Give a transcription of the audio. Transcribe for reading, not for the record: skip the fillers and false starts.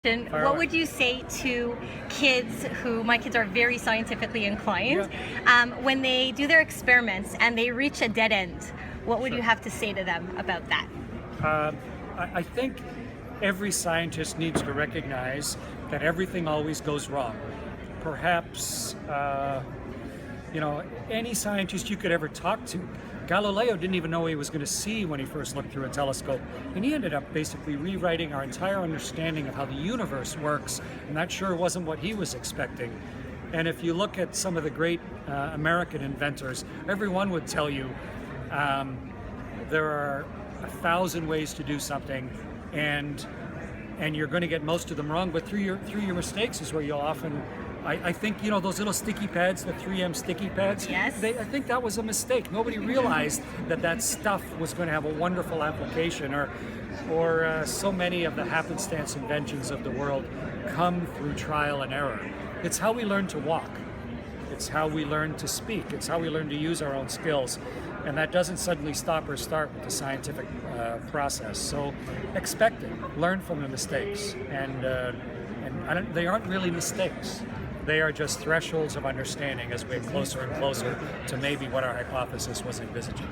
What would you say to kids my kids are very scientifically inclined, when they do their experiments and they reach a dead end? What would you have to say to them about that? I think every scientist needs to recognize that everything always goes wrong. Perhaps, any scientist you could ever talk to, Galileo didn't even know he was going to see when he first looked through a telescope, and he ended up basically rewriting our entire understanding of how the universe works, and that sure wasn't what he was expecting. And if you look at some of the great American inventors, everyone would tell you there are 1,000 ways to do something, and you're going to get most of them wrong, but through your mistakes is where you'll often, I think, those little sticky pads, the 3M sticky pads, yes. I think that was a mistake. Nobody realized that stuff was going to have a wonderful application, or so many of the happenstance inventions of the world come through trial and error. It's how we learn to walk. It's how we learn to speak. It's how we learn to use our own skills. And that doesn't suddenly stop or start with the scientific process. So expect it. Learn from the mistakes. And they aren't really mistakes. They are just thresholds of understanding as we get closer and closer to maybe what our hypothesis was envisaging.